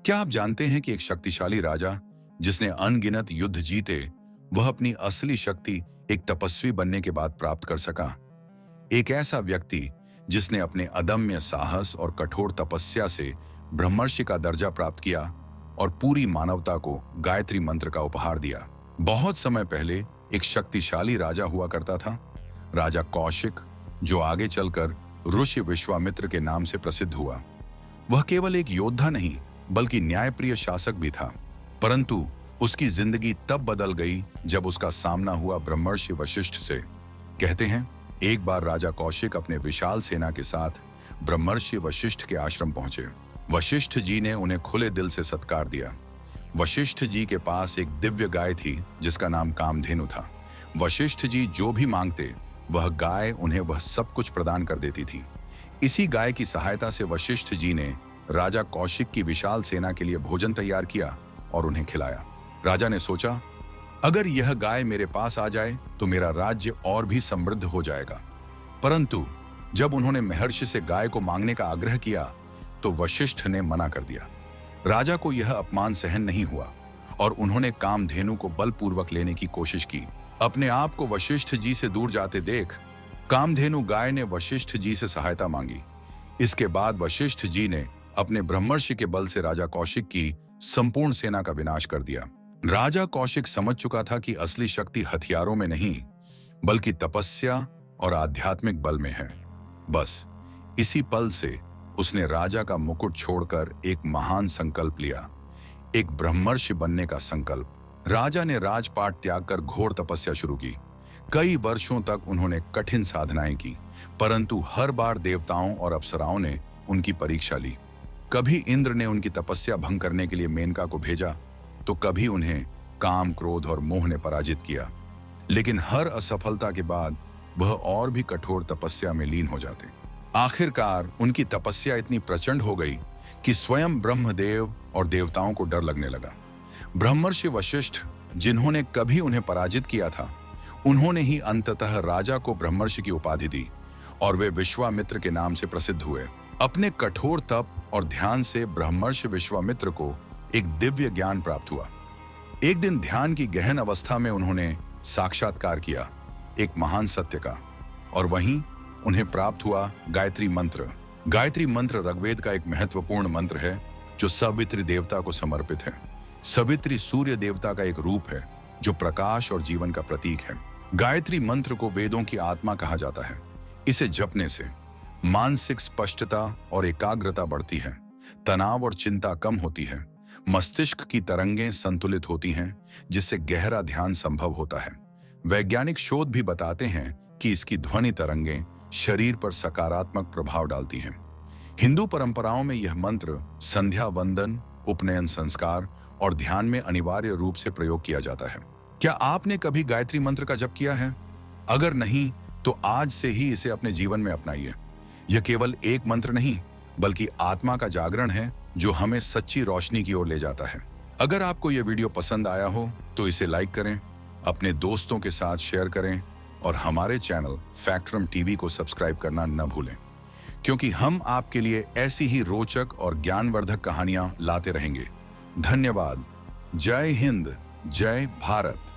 क्या आप जानते हैं कि एक शक्तिशाली राजा जिसने अनगिनत युद्ध जीते, वह अपनी असली शक्ति एक तपस्वी बनने के बाद प्राप्त कर सका। एक ऐसा व्यक्ति जिसने अपने अदम्य साहस और कठोर तपस्या से ब्रह्मर्षि का दर्जा प्राप्त किया और पूरी मानवता को गायत्री मंत्र का उपहार दिया। बहुत समय पहले एक शक्तिशाली राजा हुआ करता था, राजा कौशिक, जो आगे चलकर ऋषि विश्वामित्र के नाम से प्रसिद्ध हुआ। वह केवल एक योद्धा नहीं बल्कि न्यायप्रिय शासक भी था, परंतु उसकी जिंदगी तब बदल गई जब उसका सामना हुआ ब्रह्मर्षि वशिष्ठ से। कहते हैं, एक बार राजा कौशिक अपने विशाल सेना के साथ ब्रह्मर्षि वशिष्ठ के आश्रम पहुंचे। वशिष्ठ जी ने उन्हें खुले दिल से सत्कार दिया। वशिष्ठ जी के पास एक दिव्य गाय थी जिसका नाम कामधेनु था। वशिष्ठ जी जो भी मांगते, वह गाय उन्हें वह सब कुछ प्रदान कर देती थी। इसी गाय की सहायता से वशिष्ठ जी ने राजा कौशिक की विशाल सेना के लिए भोजन तैयार किया और उन्हें खिलाया। राजा ने सोचा, अगर यह गाय मेरे पास आ जाए तो मेरा राज्य और भी समृद्ध हो जाएगा। परंतु जब उन्होंने महर्षि से गाय को मांगने का आग्रह किया तो वशिष्ठ ने मना कर दिया। राजा को यह अपमान सहन नहीं हुआ और उन्होंने कामधेनु को बलपूर्वक लेने की कोशिश की। अपने आप को वशिष्ठ जी से दूर जाते देख कामधेनु गाय ने वशिष्ठ जी से सहायता मांगी। इसके बाद वशिष्ठ जी ने अपने ब्रह्मर्षि के बल से राजा कौशिक की संपूर्ण सेना का विनाश कर दिया। राजा कौशिक समझ चुका था कि असली शक्ति हथियारों में नहीं बल्कि तपस्या और आध्यात्मिक बल में है। बस इसी पल से उसने राजा का मुकुट छोड़कर एक महान संकल्प लिया, एक ब्रह्मर्षि बनने का संकल्प। राजा ने राजपाट त्याग कर घोर तपस्या शुरू की। कई वर्षों तक उन्होंने कठिन साधनाएं की, परंतु हर बार देवताओं और अप्सराओं ने उनकी परीक्षा ली। कभी इंद्र ने उनकी तपस्या भंग करने के लिए मेनका को भेजा, तो कभी उन्हें काम, क्रोध और मोह ने पराजित किया। लेकिन हर असफलता के बाद वह और भी कठोर तपस्या में लीन हो जाते। आखिरकार उनकी तपस्या इतनी प्रचंड हो गई कि स्वयं ब्रह्मदेव और देवताओं को डर लगने लगा। ब्रह्मर्षि वशिष्ठ, जिन्होंने कभी उन्हें पराजित किया था, उन्होंने ही अंततः राजा को ब्रह्मर्षि की उपाधि दी और वे विश्वामित्र के नाम से प्रसिद्ध हुए। अपने कठोर तप और ध्यान से ब्रह्मर्षि विश्वामित्र को एक दिव्य ज्ञान प्राप्त हुआ। एक दिन ध्यान की गहन अवस्था में उन्होंने साक्षात्कार किया एक महान सत्य का, और वहीं उन्हें प्राप्त हुआ गायत्री मंत्र। गायत्री मंत्र ऋग्वेद का एक महत्वपूर्ण मंत्र है जो सवित्री देवता को समर्पित है। सवित्री सूर्य देवता का एक रूप है जो प्रकाश और जीवन का प्रतीक है। गायत्री मंत्र को वेदों की आत्मा कहा जाता है। इसे जपने से मानसिक स्पष्टता और एकाग्रता बढ़ती है, तनाव और चिंता कम होती है, मस्तिष्क की तरंगें संतुलित होती हैं, जिससे गहरा ध्यान संभव होता है। वैज्ञानिक शोध भी बताते हैं कि इसकी ध्वनि तरंगें शरीर पर सकारात्मक प्रभाव डालती हैं। हिंदू परंपराओं में यह मंत्र संध्या वंदन, उपनयन संस्कार और ध्यान में अनिवार्य रूप से प्रयोग किया जाता है। क्या आपने कभी गायत्री मंत्र का जप किया है? अगर नहीं, तो आज से ही इसे अपने जीवन में अपनाइए। यह केवल एक मंत्र नहीं बल्कि आत्मा का जागरण है जो हमें सच्ची रोशनी की ओर ले जाता है। अगर आपको यह वीडियो पसंद आया हो तो इसे लाइक करें, अपने दोस्तों के साथ शेयर करें और हमारे चैनल फैक्टरम टीवी को सब्सक्राइब करना न भूलें, क्योंकि हम आपके लिए ऐसी ही रोचक और ज्ञानवर्धक कहानियां लाते रहेंगे। धन्यवाद। जय हिंद, जय भारत।